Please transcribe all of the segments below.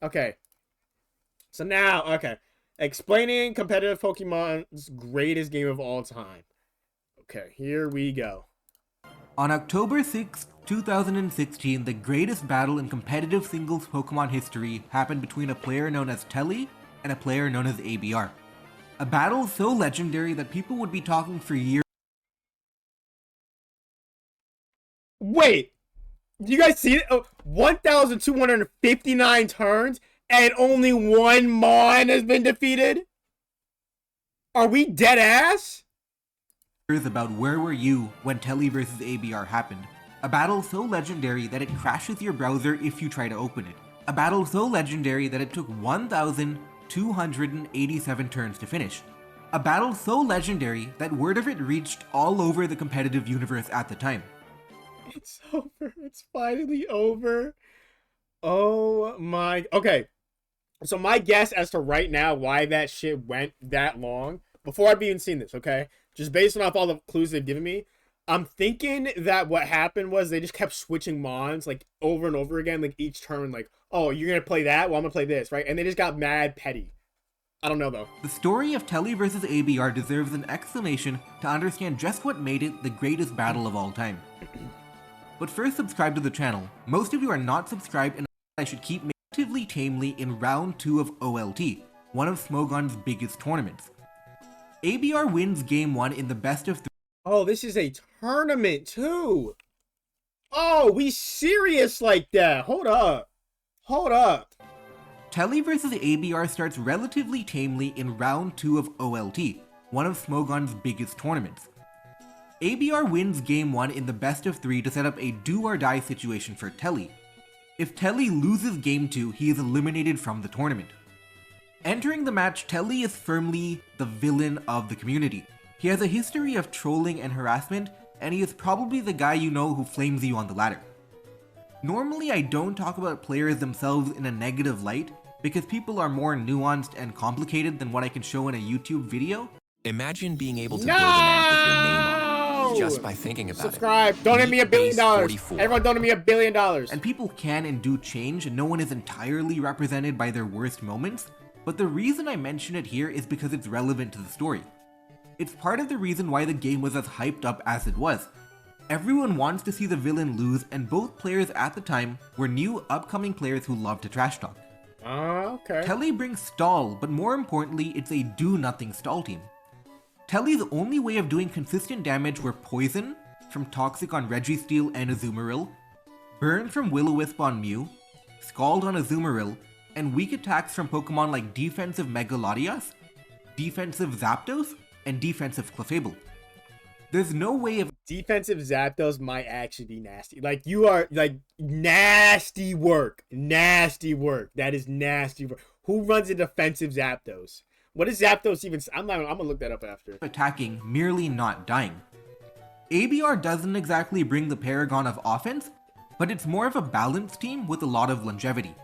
Okay. So now, okay. Explaining competitive Pokemon's greatest game of all time. Okay, here we go. On October 6, 2016, the greatest battle in competitive singles Pokemon history happened between a player known as Telly and a player known as ABR. A battle so legendary that people would be talking for years. Wait! You guys see it? 1,259 turns and only one Mon has been defeated? Are we dead ass? About where were you when Telly vs ABR happened. A battle so legendary that it crashes your browser if you try to open it. A battle so legendary that it took 1,287 turns to finish. A battle so legendary that word of it reached all over the competitive universe at the time. It's over. It's finally over. Oh my. Okay. So my guess as to right now why that shit went that long, before I've even seen this, okay? Just based off all the clues they've given me, I'm thinking that what happened was they just kept switching Mons, like, over and over again, like, each turn, like, oh, you're gonna play that? Well, I'm gonna play this, right? And they just got mad petty. I don't know, though. The story of Telly vs ABR deserves an exclamation to understand just what made it the greatest battle of all time. But first, subscribe to the channel. Most of you are not subscribed, and I should keep relatively tamely in round 2 of OLT, one of Smogon's biggest tournaments. ABR wins game 1 in the best of 3. Oh, this is a tournament, too. Oh, we serious like that. Hold up. Hold up. Telly vs ABR starts relatively tamely in round 2 of OLT, one of Smogon's biggest tournaments. ABR wins game 1 in the best of 3 to set up a do-or-die situation for Telly. If Telly loses game 2, he is eliminated from the tournament. Entering the match, Telly is firmly the villain of the community. He has a history of trolling and harassment, and he is probably the guy you know who flames you on the ladder. Normally, I don't talk about players themselves in a negative light, because people are more nuanced and complicated than what I can show in a YouTube video. Imagine being able to build an app with your name on it just by thinking about Subscribe. it. Donate me $1 billion. 44. Everyone donate me $1 billion. And people can and do change, and no one is entirely represented by their worst moments, but the reason I mention it here is because it's relevant to the story. It's part of the reason why the game was as hyped up as it was. Everyone wants to see the villain lose, and both players at the time were new upcoming players who love to trash talk. Okay. Telly brings stall, but more importantly, it's a do-nothing stall team. Telly's only way of doing consistent damage were Poison from Toxic on Registeel and Azumarill, Burn from Will-O-Wisp on Mew, Scald on Azumarill, and weak attacks from Pokemon like Defensive Megalodios, Defensive Zapdos, and Defensive Clefable. There's no way of— Defensive Zapdos might actually be nasty. Like, you are, like, nasty work. Nasty work. That is nasty work. Who runs a defensive Zapdos? What is Zapdos even? I'm gonna look that up after. Attacking, merely not dying. ABR doesn't exactly bring the paragon of offense, but it's more of a balanced team with a lot of longevity.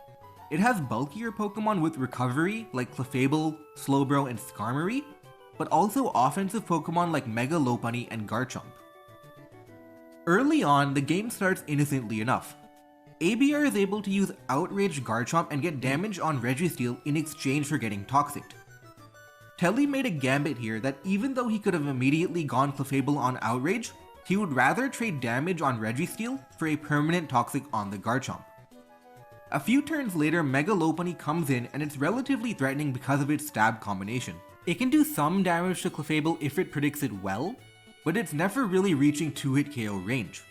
It has bulkier Pokemon with recovery like Clefable, Slowbro, and Skarmory, but also offensive Pokemon like Mega Lopunny and Garchomp. Early on, the game starts innocently enough. ABR is able to use Outrage Garchomp and get damage on Registeel in exchange for getting Toxiced. Telly made a gambit here that even though he could have immediately gone Clefable on Outrage, he would rather trade damage on Registeel for a permanent Toxic on the Garchomp. A few turns later, Mega Lopunny comes in and it's relatively threatening because of its stab combination. It can do some damage to Clefable if it predicts it well, but it's never really reaching 2-hit KO range.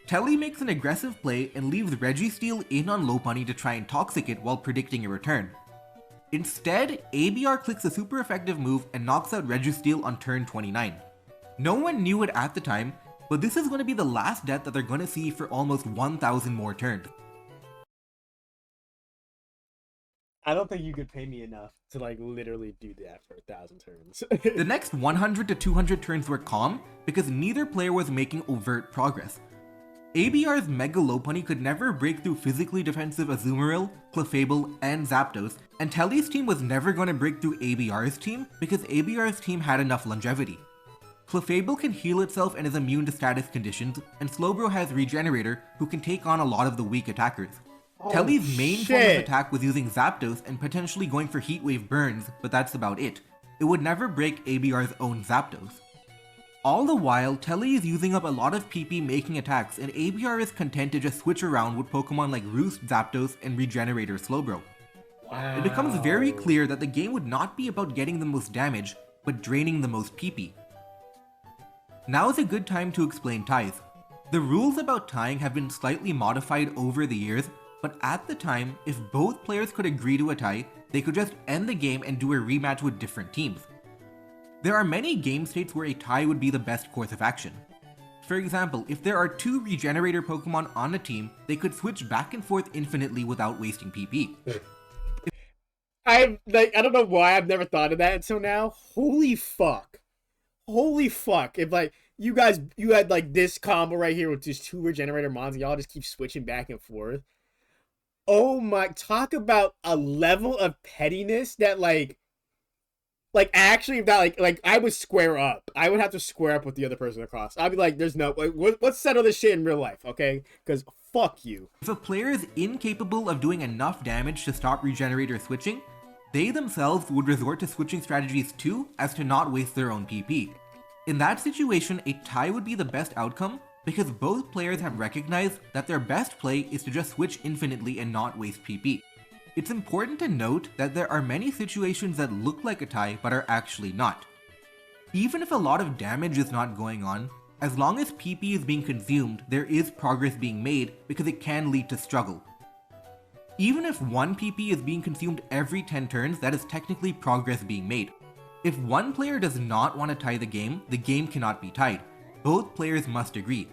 Telly makes an aggressive play and leaves Registeel in on Lopunny to try and Toxic it while predicting a return. Instead, ABR clicks a super effective move and knocks out Registeel on turn 29. No one knew it at the time, but this is going to be the last death that they're going to see for almost 1,000 more turns. I don't think you could pay me enough to, like, literally do that for 1,000 turns. The next 100 to 200 turns were calm because neither player was making overt progress. ABR's Mega Lopunny could never break through physically defensive Azumarill, Clefable, and Zapdos, and Telly's team was never going to break through ABR's team because ABR's team had enough longevity. Clefable can heal itself and is immune to status conditions, and Slowbro has Regenerator, who can take on a lot of the weak attackers. Telly's main form of shit. attack was using Zapdos and potentially going for Heat Wave burns, but that's about it. It would never break ABR's own Zapdos. All the while, Telly is using up a lot of PP making attacks, and ABR is content to just switch around with Pokemon like Roost, Zapdos, and Regenerator Slowbro. Wow. It becomes very clear that the game would not be about getting the most damage, but draining the most PP. Now is a good time to explain ties. The rules about tying have been slightly modified over the years, but at the time, if both players could agree to a tie, they could just end the game and do a rematch with different teams. There are many game states where a tie would be the best course of action. For example, if there are 2 Regenerator Pokemon on a team, they could switch back and forth infinitely without wasting PP. I don't know why I've never thought of that until now. Holy fuck. If like you had like this combo right here with just 2 Regenerator mons and y'all just keep switching back and forth. Oh my, talk about a level of pettiness that like actually that like I would square up. I would have to square up with the other person across. I'd be like, there's no like, let's settle this shit in real life, okay? Because fuck you. If a player is incapable of doing enough damage to stop Regenerator switching, they themselves would resort to switching strategies too as to not waste their own PP. In that situation, a tie would be the best outcome because both players have recognized that their best play is to just switch infinitely and not waste PP. It's important to note that there are many situations that look like a tie but are actually not. Even if a lot of damage is not going on, as long as PP is being consumed, there is progress being made because it can lead to struggle. Even if 1 PP is being consumed every 10 turns, that is technically progress being made. If one player does not want to tie the game cannot be tied. Both players must agree.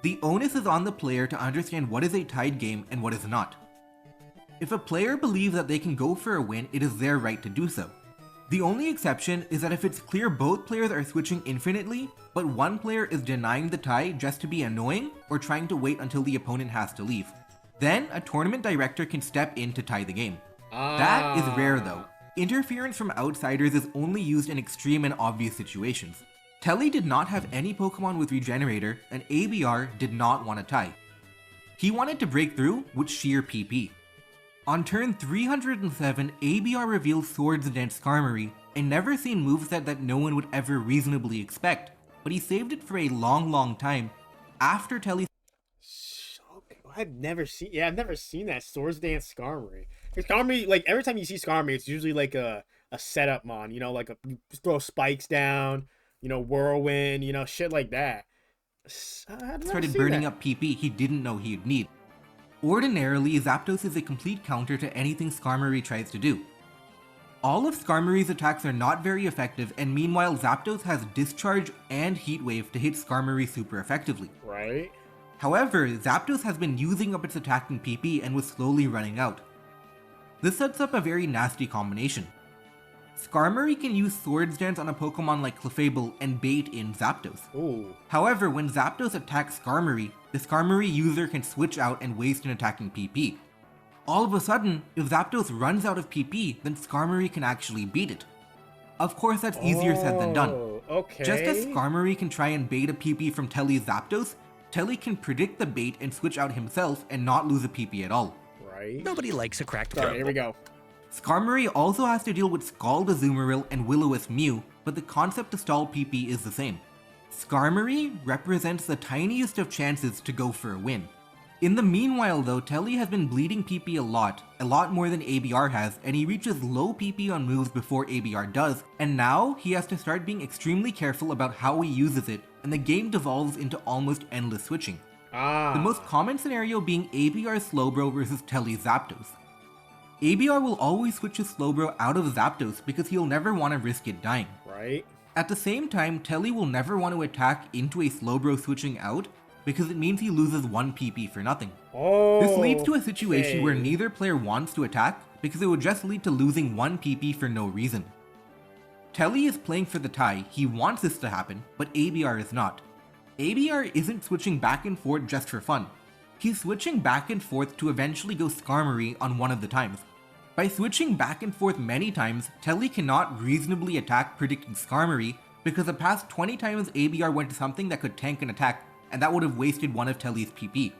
The onus is on the player to understand what is a tied game and what is not. If a player believes that they can go for a win, it is their right to do so. The only exception is that if it's clear both players are switching infinitely, but one player is denying the tie just to be annoying or trying to wait until the opponent has to leave, then a tournament director can step in to tie the game. That is rare though. Interference from outsiders is only used in extreme and obvious situations. Telly did not have any Pokemon with Regenerator, and ABR did not want to tie. He wanted to break through with sheer PP. On turn 307, ABR revealed Swords Dance Skarmory, a never seen moveset that no one would ever reasonably expect, but he saved it for a long time after Telly. I've never seen that Swords Dance Skarmory. Skarmory, like every time you see Skarmory, it's usually like a setup mon, you know, like you throw spikes down, you know, whirlwind, you know, shit like that. Started burning up PP he didn't know he'd need. Ordinarily, Zapdos is a complete counter to anything Skarmory tries to do. All of Skarmory's attacks are not very effective, and meanwhile Zapdos has Discharge and Heat Wave to hit Skarmory super effectively. Right. However, Zapdos has been using up its attack in PP and was slowly running out. This sets up a very nasty combination. Skarmory can use Swords Dance on a Pokemon like Clefable and bait in Zapdos. Ooh. However, when Zapdos attacks Skarmory, the Skarmory user can switch out and waste an attack in PP. All of a sudden, if Zapdos runs out of PP, then Skarmory can actually beat it. Of course, that's easier said than done. Okay. Just as Skarmory can try and bait a PP from Telly's Zapdos, Telly can predict the bait and switch out himself and not lose a PP at all. Right. Nobody likes a cracked Sorry, crumble. here we go. Skarmory also has to deal with Scald Azumarill and Will-O-Wisp Mew, but the concept to stall PP is the same. Skarmory represents the tiniest of chances to go for a win. In the meanwhile though, Telly has been bleeding PP a lot more than ABR has, and he reaches low PP on moves before ABR does, and now he has to start being extremely careful about how he uses it, and the game devolves into almost endless switching. The most common scenario being ABR Slowbro versus Telly Zapdos. ABR will always switch his Slowbro out of Zapdos because he'll never want to risk it dying. Right. At the same time, Telly will never want to attack into a Slowbro switching out because it means he loses 1 PP for nothing. This leads to a situation where neither player wants to attack because it would just lead to losing 1 PP for no reason. Telly is playing for the tie, he wants this to happen, but ABR is not. ABR isn't switching back and forth just for fun. He's switching back and forth to eventually go Skarmory on one of the times. By switching back and forth many times, Telly cannot reasonably attack predicting Skarmory because the past 20 times ABR went to something that could tank an attack, and that would have wasted one of Telly's PP.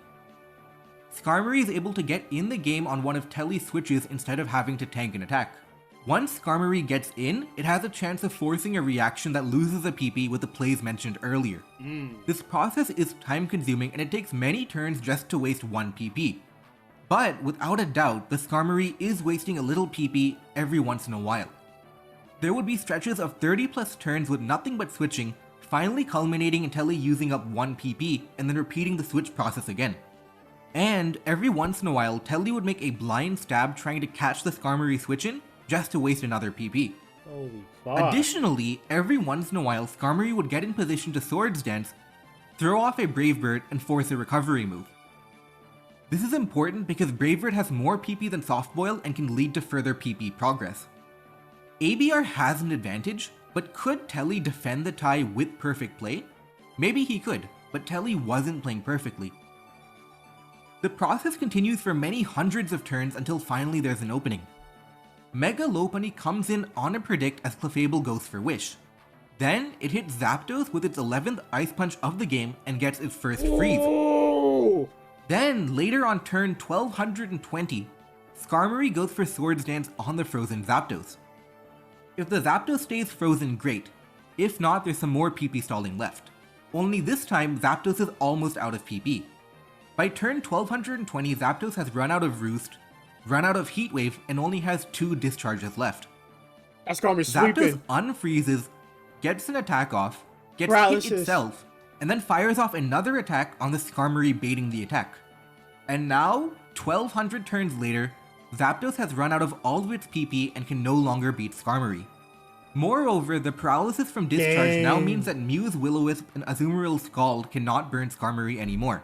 Skarmory is able to get in the game on one of Telly's switches instead of having to tank an attack. Once Skarmory gets in, it has a chance of forcing a reaction that loses a PP with the plays mentioned earlier. This process is time consuming and it takes many turns just to waste one PP. But without a doubt, the Skarmory is wasting a little PP every once in a while. There would be stretches of 30 plus turns with nothing but switching, finally culminating in Telly using up one PP and then repeating the switch process again. And every once in a while, Telly would make a blind stab trying to catch the Skarmory switch in just to waste another PP. Holy fuck. Additionally, every once in a while, Skarmory would get in position to Swords Dance, throw off a Brave Bird, and force a recovery move. This is important because Brave Bird has more PP than Soft Boil and can lead to further PP progress. ABR has an advantage, but could Telly defend the tie with perfect play? Maybe he could, but Telly wasn't playing perfectly. The process continues for many hundreds of turns until finally there's an opening. Mega Lopunny comes in on a predict as Clefable goes for Wish. Then it hits Zapdos with its 11th Ice Punch of the game and gets its first freeze. Oh! Then later on turn 1220, Skarmory goes for Swords Dance on the frozen Zapdos. If the Zapdos stays frozen, great. If not, there's some more PP stalling left. Only this time, Zapdos is almost out of PP. By turn 1220, Zapdos has run out of Roost, run out of Heat Wave, and only has 2 discharges left. That's Skarmory Zapdos sweeping. unfreezes, gets an attack off, gets Paralysis. hit itself, and then fires off another attack on the Skarmory baiting the attack. And now, 1200 turns later, Zapdos has run out of all of its PP and can no longer beat Skarmory. Moreover, the paralysis from discharge now means that Mew's Will-O-Wisp and Azumaril's Scald cannot burn Skarmory anymore.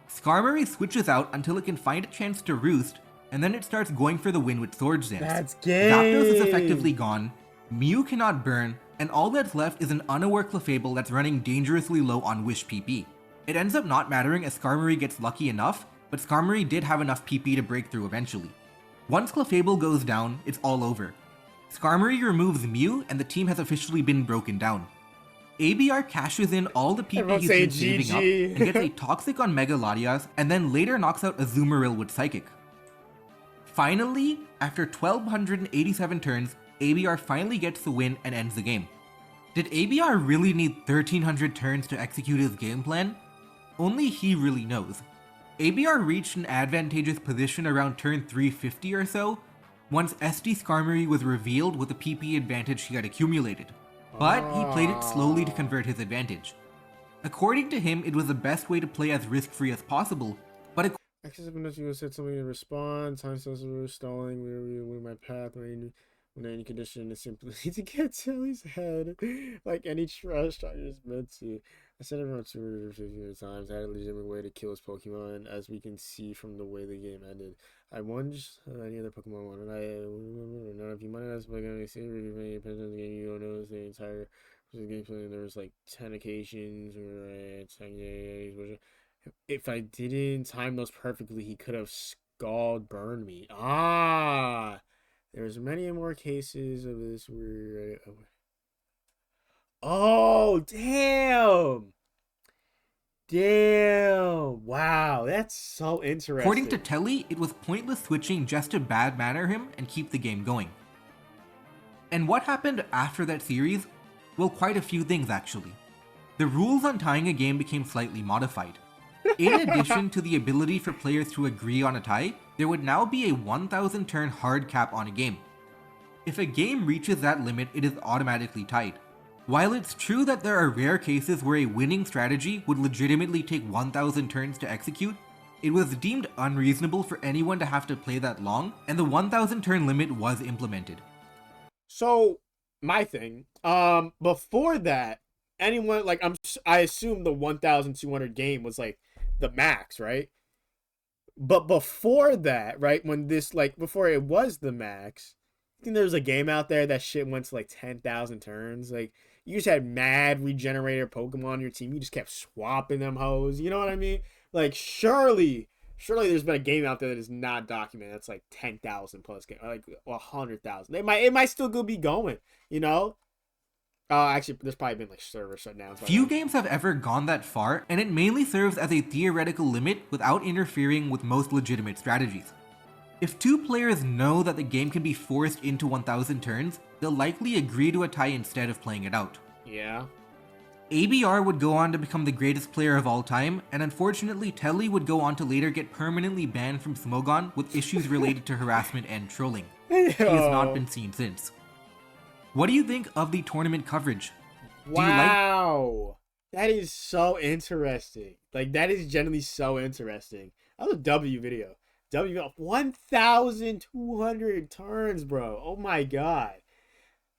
Skarmory switches out until it can find a chance to Roost, and then it starts going for the win with Swords Dance. That's gay. Zapdos is effectively gone, Mew cannot burn, and all that's left is an unaware Clefable that's running dangerously low on Wish PP. It ends up not mattering as Skarmory gets lucky enough, but Skarmory did have enough PP to break through eventually. Once Clefable goes down, it's all over. Skarmory removes Mew, and the team has officially been broken down. ABR cashes in all the PP Everyone he's say been saving up GG. and gets a Toxic on Mega Latias, and then later knocks out Azumarill with Psychic. Finally, after 1287 turns, ABR finally gets the win and ends the game. Did ABR really need 1300 turns to execute his game plan? Only he really knows. ABR reached an advantageous position around turn 350 or so, once SD Skarmory was revealed with the PP advantage he had accumulated. But he played it slowly to convert his advantage. According to him, it was the best way to play as risk-free as possible, but Access unless you said something to respond. Time sensitive stalling. We my path when any condition is simply to get Tilly's head like any trash talker is meant to. I said it around 250 times. I had a legitimate way to kill his Pokemon, as we can see from the way the game ended. I won just any other Pokemon won, and I remember none of you might ask if I got any serious if any depends on the game. You don't notice the entire gameplay. There was like 10 occasions where if I didn't time those perfectly, he could have Scald burned me. There's many more cases of this where. Oh, damn! Damn! Wow, that's so interesting. according to Telly, it was pointless switching just to bad manner him and keep the game going. And what happened after that series? Well, quite a few things actually. The rules on tying a game became slightly modified. In addition to the ability for players to agree on a tie, there would now be a 1000 turn hard cap on a game. If a game reaches that limit, it is automatically tied. While it's true that there are rare cases where a winning strategy would legitimately take 1000 turns to execute, it was deemed unreasonable for anyone to have to play that long, and the 1000 turn limit was implemented. So, my thing, before that, anyone, like, I assume the 1200 game was, like, the max, right? But before that, right, when this, like, before it was the max, I think there was a game out there that shit went to, like, 10,000 turns. Like, you just had mad regenerator Pokemon on your team. You just kept swapping them hoes. You know what I mean? Like, surely there's been a game out there that is not documented that's, like, 10,000 plus game, or, like, 100,000. It might still be going, you know? Actually, there's probably been like server shutdowns. by Few then. games have ever gone that far, and it mainly serves as a theoretical limit without interfering with most legitimate strategies. If two players know that the game can be forced into 1000 turns, they'll likely agree to a tie instead of playing it out. Yeah. ABR would go on to become the greatest player of all time, and unfortunately Telly would go on to later get permanently banned from Smogon with issues related to harassment and trolling. He has not been seen since. What do you think of the tournament coverage? Wow. That is so interesting. Like, that is genuinely so interesting. That was a W video. W 1,200 turns, bro. Oh my god.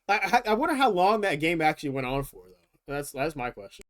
I wonder how long that game actually went on for, though. That's my question.